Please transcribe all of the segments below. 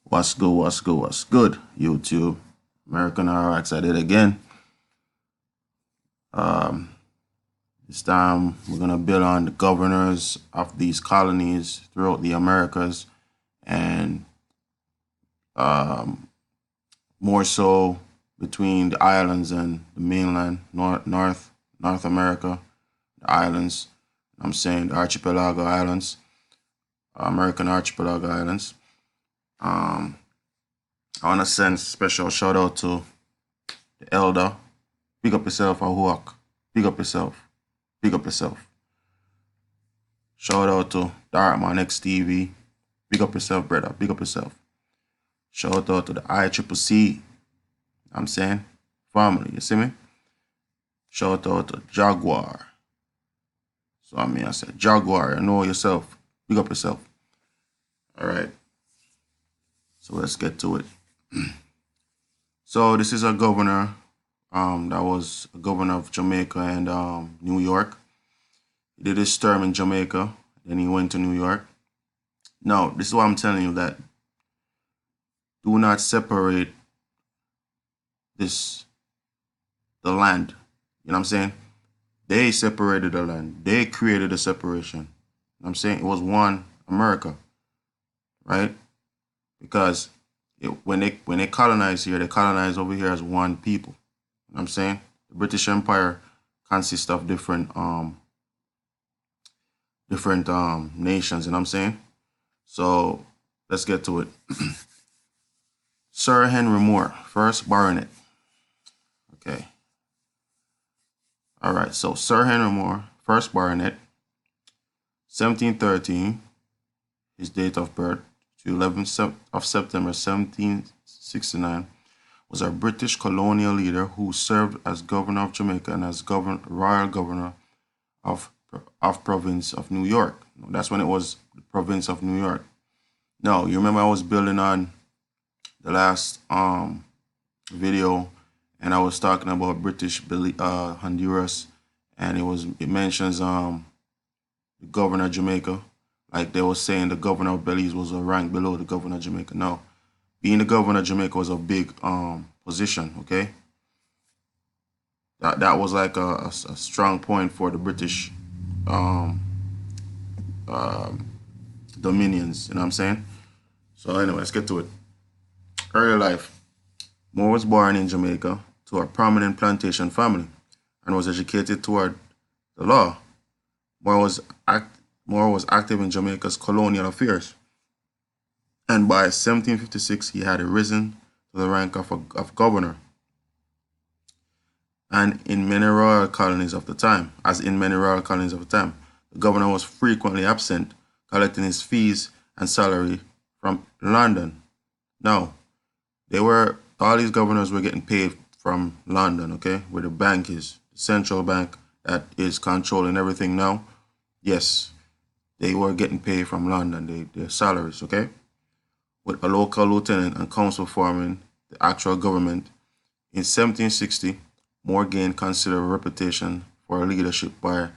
What's good? What's good? What's good? YouTube, American RX at it again. Um, this time we're gonna build on the governors of these colonies throughout the Americas, and um, more so between the islands and the mainland, North America, the islands. I'm saying the archipelago islands, American archipelago islands. Um, I want to send special shout out to the elder. Big up yourself, Ahuak. Big up yourself. Big up yourself. Shout out to Darkman XTV. Big up yourself, brother. Big up yourself. Shout out to the ICCC. I'm saying family. You see me? Shout out to Jaguar. So I said Jaguar. You know yourself. Big up yourself. All right. So let's get to it. So this is a governor. That was a governor of Jamaica and New York. He did his term in Jamaica, then he went to New York. Now, this is what I'm telling you, that do not separate the land. You know what I'm saying? They separated the land. They created a separation. You know what I'm saying? It was one America, right? Because when they colonized here, they colonized over here as one people. You know what I'm saying? The British Empire consists of different nations, you know what I'm saying? So let's get to it. Sir Henry Moore, first baronet. Okay. All right. So Sir Henry Moore, first baronet, 1713, his date of birth, to 11th of September 1769, was a British colonial leader who served as governor of Jamaica and as royal governor of province of New York. That's when it was the province of New York. Now, you remember I was building on the last video, and I was talking about British Honduras, and it mentions the governor of Jamaica, like they were saying the governor of Belize was a rank below the governor of Jamaica. No, being the governor of Jamaica was a big position. Okay, that was like a strong point for the British um, dominions. You know what I'm saying? So anyway, let's get to it. Early life. Moore was born in Jamaica to a prominent plantation family and was educated toward the law. Moore was active in Jamaica's colonial affairs, and by 1756 he had risen to the rank of governor. And in many royal colonies of the time, the governor was frequently absent, collecting his fees and salary from London. Now, all these governors were getting paid from London, okay, where the bank is, the central bank that is controlling everything now. Yes, they were getting paid from London, their salaries, okay, with a local lieutenant and council forming the actual government. In 1760, Moore gained considerable reputation for leadership by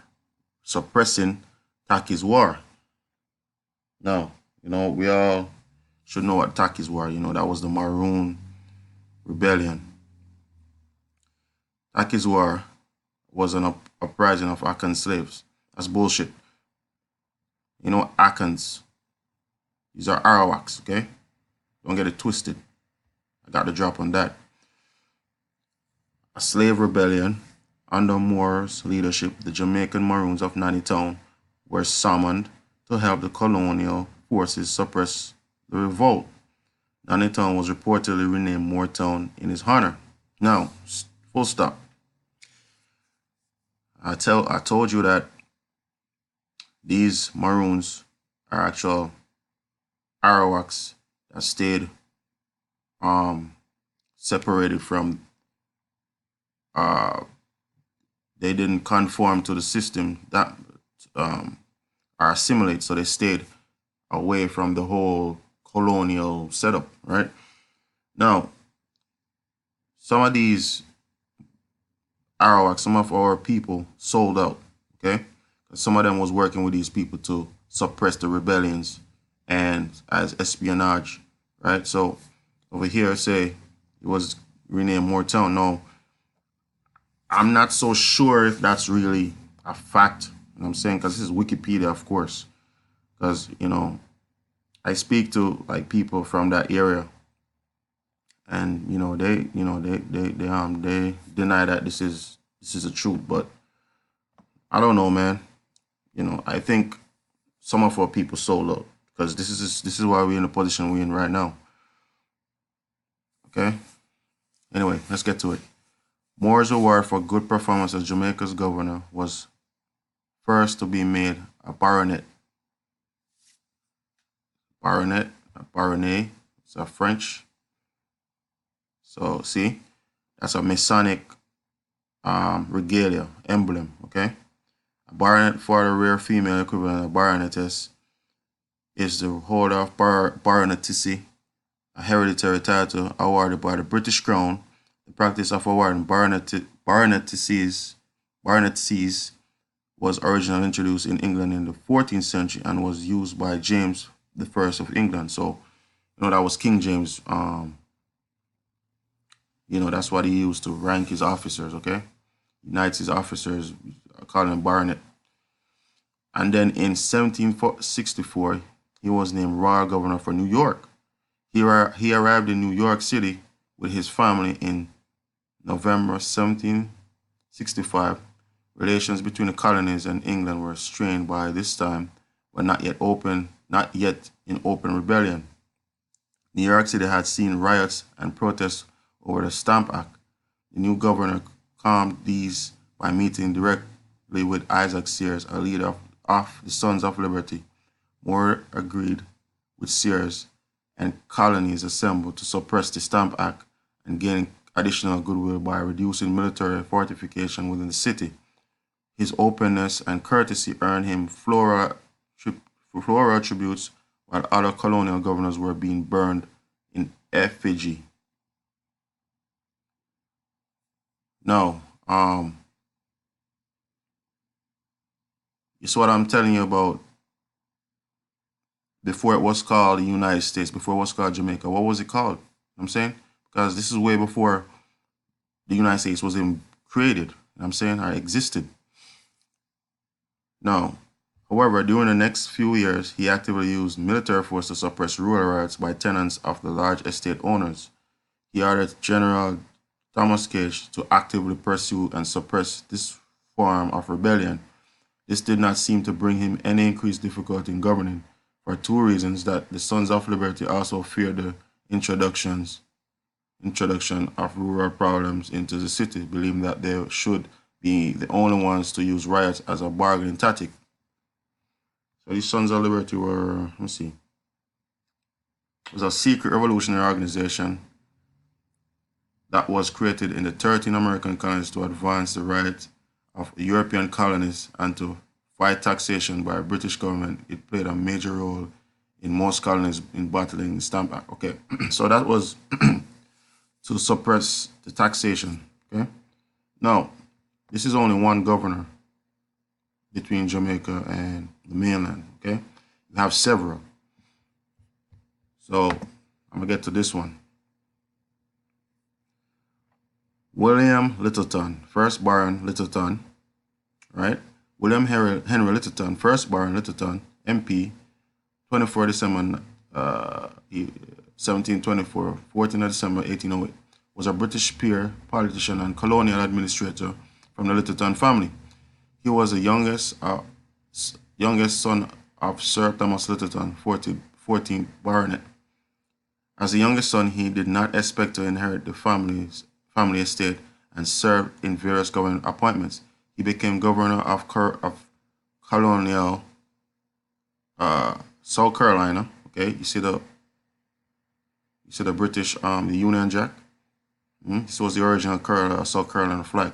suppressing Taki's War. Now, we all should know what Taki's War. That was the Maroon Rebellion. Taki's War was an uprising of Akan slaves. That's bullshit. Akans. These are Arawaks, okay? Don't get it twisted. I got the drop on that. A slave rebellion under Moore's leadership, the Jamaican Maroons of Nannytown were summoned to help the colonial forces suppress the revolt. Nannytown was reportedly renamed Mooretown in his honor. Now, full stop. I told you that these Maroons are actual Arawaks that stayed separated from they didn't conform to the system that or assimilate, so they stayed away from the whole colonial setup, right? Now, some of these Arawaks, some of our people sold out, okay? Some of them was working with these people to suppress the rebellions and as espionage right? So over here, say it was renamed Moretown. No, I'm not so sure if that's really a fact. You know what I'm saying? Because this is Wikipedia, of course. Because I speak to like people from that area, and they deny that this is the truth. But I don't know, man. I think some of our people sold out because this is why we're in the position we're in right now. Okay. Anyway, let's get to it. Moore's award for good performance as Jamaica's governor was first to be made a baronet. A baronet. It's a French. So see, that's a Masonic regalia emblem. Okay. A baronet, for the rare female equivalent of baronetess, is the holder of baronetcy, a hereditary title awarded by the British Crown. The practice of awarding baronetcies was originally introduced in England in the 14th century and was used by James the First of England. So, that was King James. That's what he used to rank his officers. Okay, unites his officers, calling him baronet. And then in 1764, he was named Royal Governor for New York. He arrived in New York City with his family in November 1765. Relations between the colonies and England were strained by this time, but not yet in open rebellion. New York City had seen riots and protests over the Stamp Act. The new governor calmed these by meeting directly with Isaac Sears, a leader of the Sons of Liberty. Moore agreed with Sears, and colonies assembled to suppress the Stamp Act and gain additional goodwill by reducing military fortification within the city. His openness and courtesy earned him floral tributes, while other colonial governors were being burned in effigy. Now, it's what I'm telling you about. Before it was called the United States, before it was called Jamaica, what was it called? You know what I'm saying? Because this is way before the United States was even created. You know what I'm saying? Or existed. Now, however, during the next few years, he actively used military force to suppress rural riots by tenants of the large estate owners. He ordered General Thomas Cage to actively pursue and suppress this form of rebellion. This did not seem to bring him any increased difficulty in governing, for two reasons: that the Sons of Liberty also feared the introduction of rural problems into the city, believing that they should be the only ones to use riots as a bargaining tactic. So these Sons of Liberty were, let's see, it was a secret revolutionary organization that was created in the 13 American colonies to advance the rights of European colonies and to fight taxation by the British government. It played a major role in most colonies in battling the Stamp Act. Okay, so that was to suppress the taxation. Okay, now this is only one governor between Jamaica and the mainland. Okay, you have several. So I'm gonna get to this one. William Littleton, first Baron Littleton, right? William Henry Littleton, first Baron Littleton, MP, 24 December 1724, 14 December 1808, was a British peer, politician, and colonial administrator from the Littleton family. He was the youngest son of Sir Thomas Littleton, 14th Baronet. As the youngest son, he did not expect to inherit the family estate and served in various government appointments. He became governor of Colonial, South Carolina. Okay, you see the British, the Union Jack. This was the original South Carolina flag.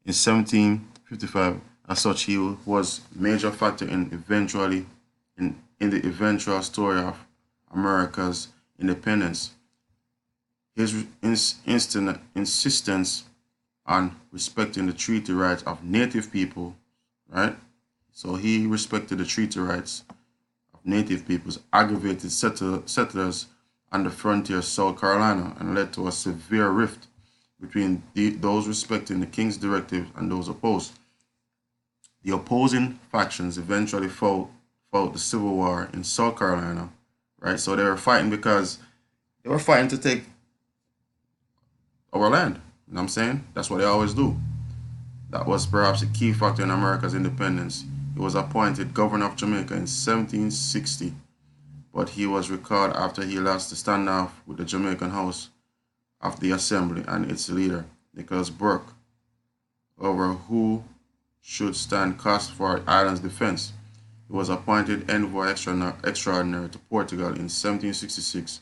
In 1755, as such, he was a major factor in the eventual story of America's independence. His insistence on respecting the treaty rights of native people, right? So he respected the treaty rights of native peoples, aggravated settlers on the frontier of South Carolina and led to a severe rift between those respecting the king's directive and those opposed. The opposing factions eventually fought the Civil War in South Carolina, right? So they were fighting because they were fighting to take our land. You know what I'm saying? That's what they always do. That was perhaps a key factor in America's independence. He was appointed governor of Jamaica in 1760, but he was recalled after he lost the standoff with the Jamaican House of the Assembly and its leader, Nicholas Burke, over who should stand cost for Ireland's defense. He was appointed envoy extraordinary to Portugal in 1766.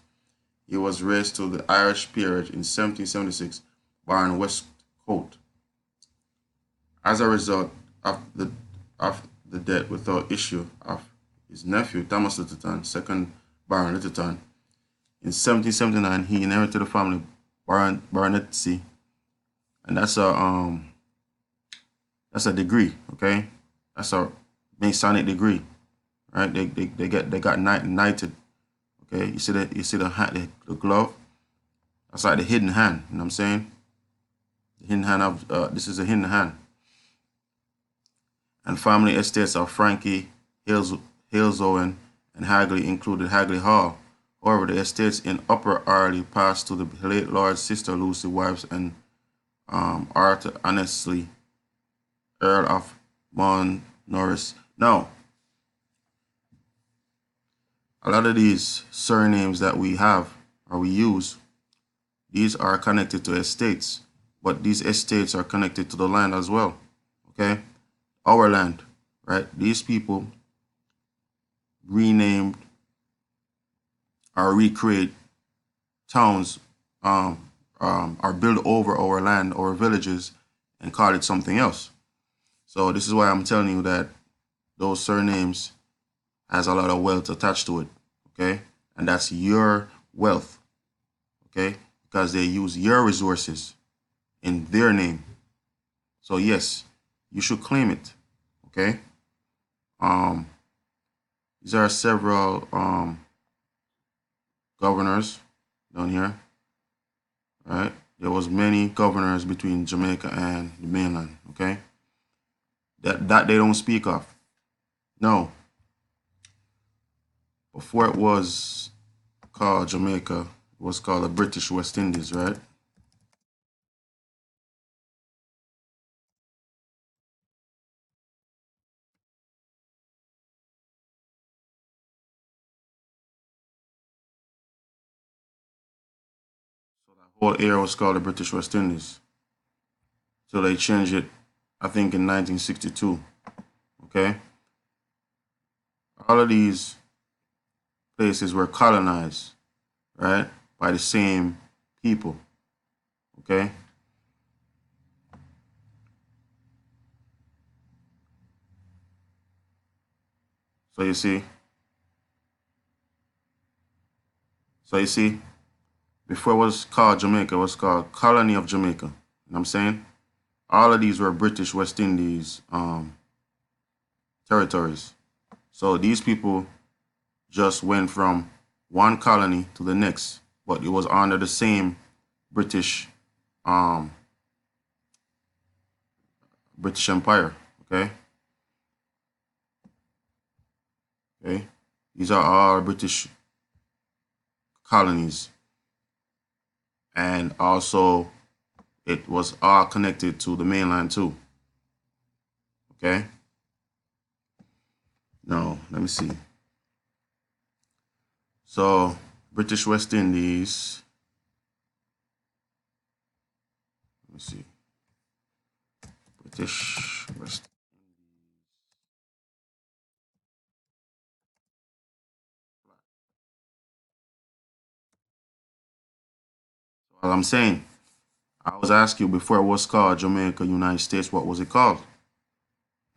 He was raised to the Irish peerage in 1776, Baron Westcote. As a result of the death without issue of his nephew Thomas Littleton, second Baron Littleton, in 1779 he inherited the family baronetcy, and that's a degree, okay? That's a Masonic degree, right? They got knighted, okay? You see the glove? That's like the hidden hand. You know what I'm saying? The hidden hand of this is a hidden hand. And family estates of Frankie, Halesowen, and Hagley included Hagley Hall. However, the estates in Upper Arley passed to the late Lord's sister Lucy Wives and Arthur Annesley, Earl of Norris. Now, a lot of these surnames that we have or we use, these are connected to estates, but these estates are connected to the land as well, okay? Our land, right? These people renamed or recreate towns or build over our land or villages and call it something else. So this is why I'm telling you that those surnames has a lot of wealth attached to it, okay? And that's your wealth, okay? Because they use your resources in their name. So yes, you should claim it, okay? These are several governors down here, right? There was many governors between Jamaica and the mainland, okay? That they don't speak of. No. Before it was called Jamaica, it was called the British West Indies, right? So that whole area was called the British West Indies. So they changed it, I think, in 1962, okay? All of these places were colonized, right, by the same people, okay? So you see, before it was called Jamaica, it was called Colony of Jamaica. You know what I'm saying? All of these were British West Indies territories. So these people just went from one colony to the next, but it was under the same British British Empire. Okay. Okay. These are all British colonies, and also it was all connected to the mainland too. Okay. Now let me see. So British West Indies. Let me see. British West. Well, I'm saying, I was asking you before it was called Jamaica, United States, what was it called?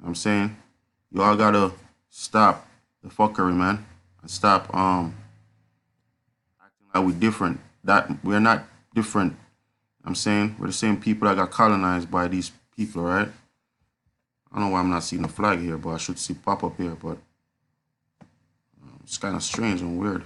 I'm saying, you all gotta stop the fuckery, man, and stop acting like we're different. That we're not different. I'm saying we're the same people that got colonized by these people, right? I don't know why I'm not seeing the flag here, but I should see pop up here, but it's kind of strange and weird.